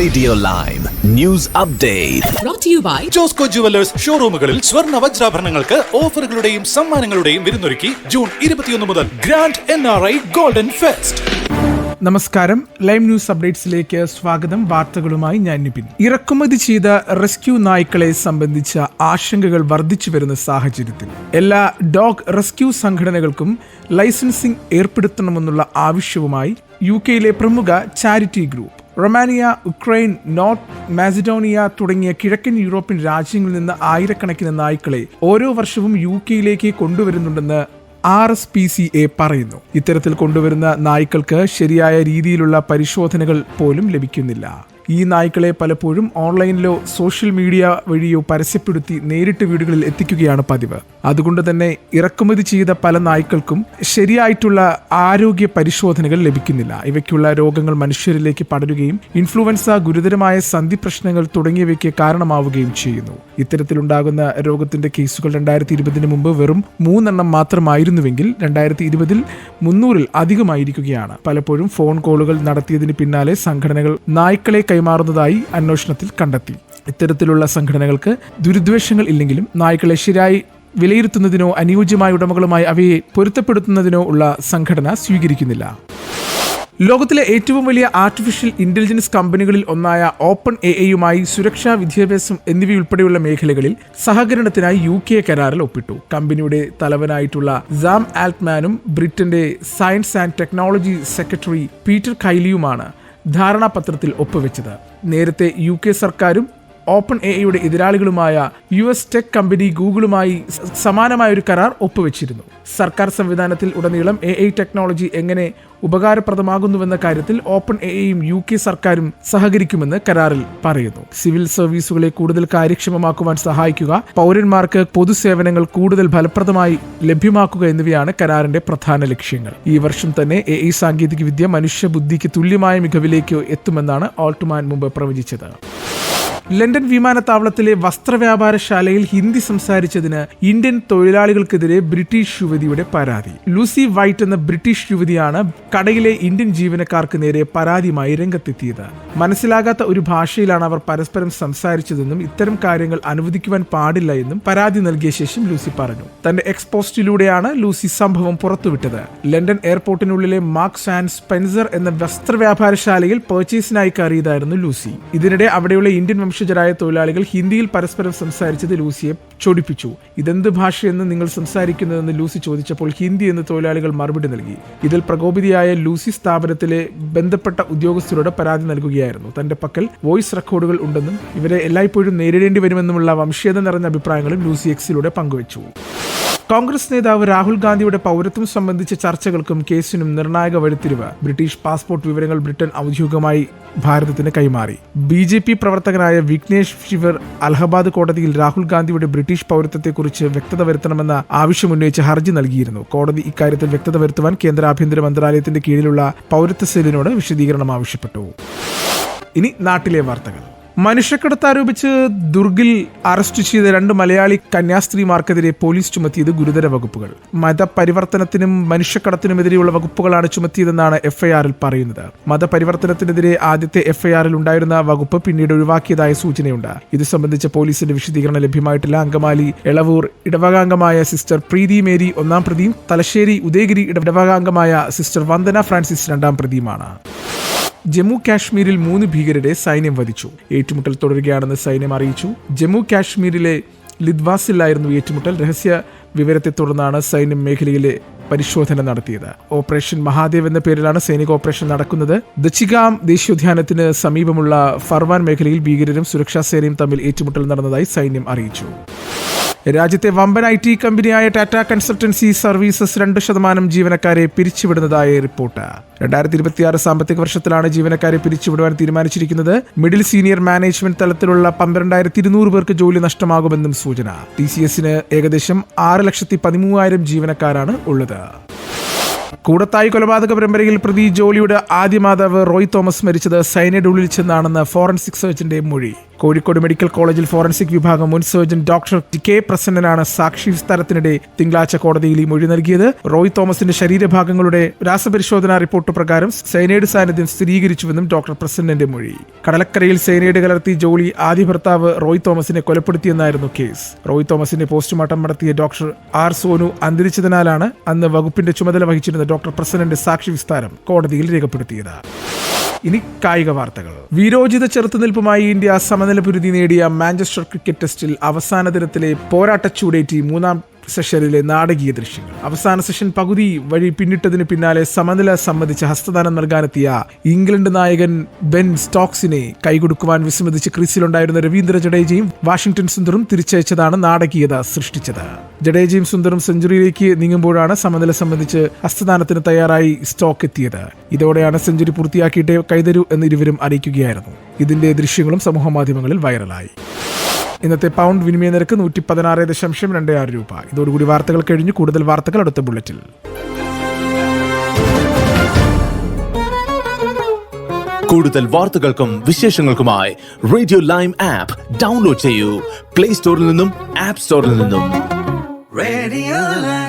Radio live news update brought to you by Josco jewellers ഷോറൂമുകളിൽ സ്വർണ്ണ വജ്രാഭരണങ്ങൾക്ക് ഓഫറുകളുടെയും സമ്മാനങ്ങളുടെയും വിരുന്നൊരുക്കി ജൂൺ 21 മുതൽ ഗ്രാൻഡ് NRI ഗോൾഡൻ ഫെസ്റ്റ്. നമസ്കാരം, ലൈവ് ന്യൂസ് അപ്ഡേറ്റ്സിലേക്ക് സ്വാഗതം. വാർത്തകളുമായി ഞാൻ നിപിൻ. ഇറക്കുമതി ചെയ്ത റെസ്ക്യൂ നായ്ക്കളെ സംബന്ധിച്ച ആശങ്കകൾ വർദ്ധിച്ചു വരുന്ന സാഹചര്യത്തിൽ എല്ലാ ഡോഗ് റെസ്ക്യൂ സംഘടനകൾക്കും ലൈസൻസിംഗ് ഏർപ്പെടുത്തണമെന്നുള്ള ആവശ്യവുമായി UK പ്രമുഖ charity group Romania, Ukraine, north Macedonia തുടങ്ങിയ കിഴക്കൻ യൂറോപ്യൻ രാജ്യങ്ങളിൽ നിന്ന് ആയിരക്കണക്കിന് നായ്ക്കളെ ഓരോ വർഷവും UK കൊണ്ടുവരുന്നുണ്ടെന്ന് RSPCA പറയുന്നു. ഇത്തരത്തിൽ കൊണ്ടുവരുന്ന നായ്ക്കൾക്ക് ശരിയായ രീതിയിലുള്ള പരിശോധനകൾ പോലും ലഭിക്കുന്നില്ല. ഈ നായ്ക്കളെ പലപ്പോഴും ഓൺലൈനിലോ സോഷ്യൽ മീഡിയ വഴിയോ പരസ്യപ്പെടുത്തി നേരിട്ട് വീടുകളിൽ എത്തിക്കുകയാണ് പതിവ്. അതുകൊണ്ട് തന്നെ ഇറക്കുമതി ചെയ്ത പല നായ്ക്കൾക്കും ശരിയായിട്ടുള്ള ആരോഗ്യ പരിശോധനകൾ ലഭിക്കുന്നില്ല. ഇവയ്ക്കുള്ള രോഗങ്ങൾ മനുഷ്യരിലേക്ക് പടരുകയും ഇൻഫ്ലുവൻസ, ഗുരുതരമായ സന്ധി പ്രശ്നങ്ങൾ തുടങ്ങിയവയ്ക്ക് കാരണമാവുകയും ചെയ്യുന്നു. ഇത്തരത്തിലുണ്ടാകുന്ന രോഗത്തിന്റെ കേസുകൾ 2020 മുമ്പ് വെറും 3 മാത്രമായിരുന്നുവെങ്കിൽ 2020 300 അധികമായിരിക്കുകയാണ്. പലപ്പോഴും ഫോൺ കോളുകൾ നടത്തിയതിന് പിന്നാലെ സംഘടനകൾ നായ്ക്കളെ കൈമാറുന്നതായി അന്വേഷണത്തിൽ കണ്ടെത്തി. ഇത്തരത്തിലുള്ള സംഘടനകൾക്ക് ദുരുദ്ദേശങ്ങൾ ഇല്ലെങ്കിലും നായ്ക്കളെ ശരിയായി വിലയിരുത്തുന്നതിനോ അനുയോജ്യമായ ഉടമകളുമായി അവയെ പൊരുത്തപ്പെടുത്തുന്നതിനോ ഉള്ള സംഘടന സ്വീകരിക്കുന്നില്ല. ലോകത്തിലെ ഏറ്റവും വലിയ ആർട്ടിഫിഷ്യൽ ഇന്റലിജൻസ് കമ്പനികളിൽ ഒന്നായ OpenAIയുമായി സുരക്ഷ, വിദ്യാഭ്യാസം എന്നിവയുൾപ്പെടെയുള്ള മേഖലകളിൽ സഹകരണത്തിനായി UK കരാറിൽ ഒപ്പിട്ടു. കമ്പനിയുടെ തലവനായിട്ടുള്ള സാം ആൽട്ട്മാനും ബ്രിട്ടന്റെ science and technology secretary Peter കൈലിയുമാണ് ധാരണാപത്രത്തിൽ ഒപ്പുവെച്ചത്. നേരത്തെ UK സർക്കാരും OpenAIയുടെ എതിരാളികളുമായ US ടെക് കമ്പനി ഗൂഗിളുമായി സമാനമായ ഒരു കരാർ ഒപ്പുവെച്ചിരുന്നു. സർക്കാർ സംവിധാനത്തിൽ ഉടനീളം AI ടെക്നോളജി എങ്ങനെ ഉപകാരപ്രദമാകുന്നുവെന്ന കാര്യത്തിൽ OpenAIയും UK സർക്കാരും സഹകരിക്കുമെന്ന് കരാറിൽ പറയുന്നു. സിവിൽ സർവീസുകളെ കൂടുതൽ കാര്യക്ഷമമാക്കുവാൻ സഹായിക്കുക, പൗരന്മാർക്ക് പൊതുസേവനങ്ങൾ കൂടുതൽ ഫലപ്രദമായി ലഭ്യമാക്കുക എന്നിവയാണ് കരാറിന്റെ പ്രധാന ലക്ഷ്യങ്ങൾ. ഈ വർഷം തന്നെ AI സാങ്കേതികവിദ്യ മനുഷ്യബുദ്ധിക്ക് തുല്യമായ മികവിലേക്ക് എത്തുമെന്നാണ് ആൾട്ട്മാൻ മുമ്പ് പ്രവചിച്ചത്. ലണ്ടൻ വിമാനത്താവളത്തിലെ വസ്ത്രവ്യാപാരശാലയിൽ ഹിന്ദി സംസാരിച്ചതിന് ഇന്ത്യൻ തൊഴിലാളികൾക്കെതിരെ ബ്രിട്ടീഷ് യുവതിയുടെ പരാതി. ലൂസി വൈറ്റ് എന്ന ബ്രിട്ടീഷ് യുവതിയാണ് കടയിലെ ഇന്ത്യൻ ജീവനക്കാർക്ക് നേരെ പരാതിയുമായി രംഗത്തെത്തിയത്. മനസ്സിലാകാത്ത ഒരു ഭാഷയിലാണ് അവർ പരസ്പരം സംസാരിച്ചതെന്നും ഇത്തരം കാര്യങ്ങൾ അനുവദിക്കുവാൻ പാടില്ല എന്നും പരാതി നൽകിയ ശേഷം ലൂസി പറഞ്ഞു. തന്റെ എക്സ്പോസ്റ്റിലൂടെയാണ് ലൂസി സംഭവം പുറത്തുവിട്ടത്. ലണ്ടൻ എയർപോർട്ടിനുള്ളിലെ മാർക്സ് ആൻഡ് സ്പെൻസർ എന്ന വസ്ത്രവ്യാപാരശാലയിൽ പർച്ചേസിനായി കയറിയതായിരുന്നു ലൂസി. ഇതിനിടെ അവിടെയുള്ള ഇന്ത്യൻ വംശജരായ തൊഴിലാളികൾ ഹിന്ദിയിൽ പരസ്പരം സംസാരിച്ചത് ലൂസിയെ ചൊടിപ്പിച്ചു. ഇതെന്ത് ഭാഷയെന്ന് നിങ്ങൾ സംസാരിക്കുന്നതെന്ന് ലൂസി ചോദിച്ചപ്പോൾ ഹിന്ദി എന്ന് തൊഴിലാളികൾ മറുപടി നൽകി. ഇതിൽ പ്രകോപിതയായ ലൂസി സ്ഥാപനത്തിലെ ബന്ധപ്പെട്ട ഉദ്യോഗസ്ഥരോട് പരാതി നൽകുകയായിരുന്നു. തന്റെ പക്കൽ വോയിസ് റെക്കോർഡുകൾ ഉണ്ടെന്നും ഇവരെ എല്ലായ്പ്പോഴും നേരിടേണ്ടി വരുമെന്നുമുള്ള വംശീയത നിറഞ്ഞ അഭിപ്രായങ്ങളും ലൂസി എക്സിലൂടെ പങ്കുവച്ചു. കോൺഗ്രസ് നേതാവ് രാഹുൽ ഗാന്ധിയുടെ പൗരത്വം സംബന്ധിച്ച ചർച്ചകൾക്കും കേസിനും നിർണായക വഴിത്തിരിവ്. ബ്രിട്ടീഷ് പാസ്പോർട്ട് വിവരങ്ങൾ ബ്രിട്ടൻ ഔദ്യോഗികമായി ഭാരതത്തിന് കൈമാറി. BJP പ്രവർത്തകനായ വിഘ്നേഷ് ശിവർ അലഹബാദ് കോടതിയിൽ രാഹുൽ ഗാന്ധിയുടെ ബ്രിട്ടീഷ് പൗരത്വത്തെക്കുറിച്ച് വ്യക്തത വരുത്തണമെന്ന ആവശ്യമുന്നയിച്ച് ഹർജി നൽകിയിരുന്നു. കോടതി ഇക്കാര്യത്തിൽ വ്യക്തത വരുത്തുവാൻ കേന്ദ്ര ആഭ്യന്തര മന്ത്രാലയത്തിന്റെ കീഴിലുള്ള പൗരത്വ സെല്ലിനോട് വിശദീകരണം ആവശ്യപ്പെട്ടു. ഇനി നാട്ടിലെ വാർത്തകൾ. മനുഷ്യക്കടത്ത് ആരോപിച്ച് ദുർഗിൽ അറസ്റ്റ് ചെയ്ത 2 മലയാളി കന്യാസ്ത്രീമാർക്കെതിരെ പോലീസ് ചുമത്തിയത് ഗുരുതര വകുപ്പുകൾ. മതപരിവർത്തനത്തിനും മനുഷ്യക്കടത്തിനുമെതിരെയുള്ള വകുപ്പുകളാണ് ചുമത്തിയതെന്നാണ് FIRൽ പറയുന്നത്. മതപരിവർത്തനത്തിനെതിരെ ആദ്യത്തെ FIRൽ ഉണ്ടായിരുന്ന വകുപ്പ് പിന്നീട് ഒഴിവാക്കിയതായ സൂചനയുണ്ട്. ഇത് സംബന്ധിച്ച പോലീസിന്റെ വിശദീകരണം ലഭ്യമായിട്ടില്ല. അങ്കമാലി എളവൂർ ഇടവകാംഗമായ സിസ്റ്റർ പ്രീതി മേരി 1 പ്രതിയും തലശ്ശേരി ഉദയഗിരി ഇടവകാംഗമായ സിസ്റ്റർ വന്ദന ഫ്രാൻസിസ് 2 പ്രതിയുമാണ്. ജമ്മു കാശ്മീരിൽ 3 ഭീകരരെ സൈന്യം വധിച്ചു. ഏറ്റുമുട്ടൽ തുടരുകയാണെന്ന് സൈന്യം അറിയിച്ചു. ജമ്മു കാശ്മീരിലെ ലിദ്വാസിലായിരുന്നു ഏറ്റുമുട്ടൽ. രഹസ്യ വിവരത്തെ തുടർന്നാണ് സൈന്യം മേഖലയിലെ പരിശോധന നടത്തിയത്. ഓപ്പറേഷൻ മഹാദേവ് എന്ന പേരിലാണ് സൈനിക ഓപ്പറേഷൻ നടക്കുന്നത്. ദച്ചിഗാം ദേശീയോദ്യാനത്തിന് സമീപമുള്ള ഫർവാൻ മേഖലയിൽ ഭീകരരും സുരക്ഷാ സേനയും തമ്മിൽ ഏറ്റുമുട്ടൽ നടന്നതായി സൈന്യം അറിയിച്ചു. രാജ്യത്തെ വമ്പൻ IT കമ്പനിയായ ടാറ്റ കൺസൾട്ടൻസി സർവീസസ് 2% ജീവനക്കാരെ പിരിച്ചുവിടുന്നതായി റിപ്പോർട്ട്. 2026 സാമ്പത്തിക വർഷത്തിലാണ് ജീവനക്കാരെ പിരിച്ചുവിടുവാൻ തീരുമാനിച്ചിരിക്കുന്നത്. മിഡിൽ സീനിയർ മാനേജ്മെന്റ് തലത്തിലുള്ള 12,200 പേർക്ക് ജോലി നഷ്ടമാകുമെന്നും സൂചന. TCSന് ഏകദേശം 6,13,000 ജീവനക്കാരാണ് ഉള്ളത്. കൂടത്തായി കൊലപാതക പരമ്പരയിൽ പ്രതി ജോളിയുടെ ആദ്യ മാതാവ് റോയ് തോമസ് മരിച്ചത് സൈനൈഡ് ഉള്ളിൽ ചെന്നാണെന്ന് ഫോറൻസിക് സർജന്റെ മൊഴി. കോഴിക്കോട് മെഡിക്കൽ കോളേജിൽ ഫോറൻസിക് വിഭാഗം മുൻ സർജൻ ഡോക്ടർ കെ പ്രസന്നനാണ് സാക്ഷി വിസ്താരത്തിനിടെ തിങ്കളാഴ്ച കോടതിയിൽ ഈ മൊഴി നൽകിയത്. റോയ് തോമസിന്റെ ശരീരഭാഗങ്ങളുടെ രാസപരിശോധനാ റിപ്പോർട്ട് പ്രകാരം സയനൈഡ് സാന്നിധ്യം സ്ഥിരീകരിച്ചുവെന്നും ഡോക്ടർ പ്രസന്നന്റെ മൊഴി. കടലക്കരയിൽ സയനൈഡ് കലർത്തി ജോളി ആദ്യ ഭർത്താവ് റോയ് തോമസിനെ കൊലപ്പെടുത്തിയെന്നായിരുന്നു കേസ്. റോയ് തോമസിന്റെ പോസ്റ്റ്മോർട്ടം നടത്തിയ ഡോക്ടർ ആർ സോനു അന്തരിച്ചതിനാലാണ് അന്ന് വകുപ്പിന്റെ ചുമതല വഹിച്ചിരുന്ന ഡോക്ടർ പ്രസന്നന്റെ സാക്ഷി വിസ്താരം കോടതിയിൽ രേഖപ്പെടുത്തിയത്. ഇനി കായിക വാർത്തകൾ. വീരോചിത ചെറുത്തുനിൽപ്പുമായി ഇന്ത്യ സമനില പൊരുതി നേടിയ മാഞ്ചസ്റ്റർ ക്രിക്കറ്റ് ടെസ്റ്റിൽ അവസാന ദിനത്തിലെ പോരാട്ടച്ചൂടേറ്റി മൂന്നാം സെഷനിലെ നാടകീയ ദൃശ്യങ്ങൾ. അവസാന സെഷൻ പകുതി വഴി പിന്നിട്ടതിന് പിന്നാലെ സമനില സംബന്ധിച്ച് ഹസ്തദാനം നൽകാനെത്തിയ ഇംഗ്ലണ്ട് നായകൻ ബെൻ സ്റ്റോക്സിനെ കൈകൊടുക്കുവാൻ വിസമ്മതിച്ച് ക്രീസിലുണ്ടായിരുന്ന രവീന്ദ്ര ജഡേജയും വാഷിംഗ്ടൺ സുന്ദറും തിരിച്ചയച്ചതാണ് നാടകീയത സൃഷ്ടിച്ചത്. ജഡേജയും സുന്ദറും സെഞ്ചുറിയിലേക്ക് നീങ്ങുമ്പോഴാണ് സമനില സംബന്ധിച്ച് ഹസ്തദാനത്തിന് തയ്യാറായി സ്റ്റോക്ക് എത്തിയത്. ഇതോടെയാണ് സെഞ്ചുറി പൂർത്തിയാക്കിയിട്ടേ കൈതരൂ എന്ന് ഇരുവരും അറിയിക്കുകയായിരുന്നു. ഇതിന്റെ ദൃശ്യങ്ങളും സമൂഹ മാധ്യമങ്ങളിൽ വൈറലായി. ഇന്നത്തെ പൗണ്ട് വിനിമയ നിരക്ക് 116.26 രൂപ. ഇതോടുകൂടി വാർത്തകൾ കഴിഞ്ഞു. കൂടുതൽ വാർത്തകൾ അടുത്ത ബുള്ളറ്റിൽ. കൂടുതൽ വാർത്തകൾക്കും വിശേഷങ്ങൾക്കുമായി റേഡിയോ ലൈം ആപ്പ് ഡൗൺലോഡ് ചെയ്യൂ. പ്ലേ സ്റ്റോറിൽ നിന്നും ആപ്പ് സ്റ്റോറിൽ നിന്നും. Radio Lime.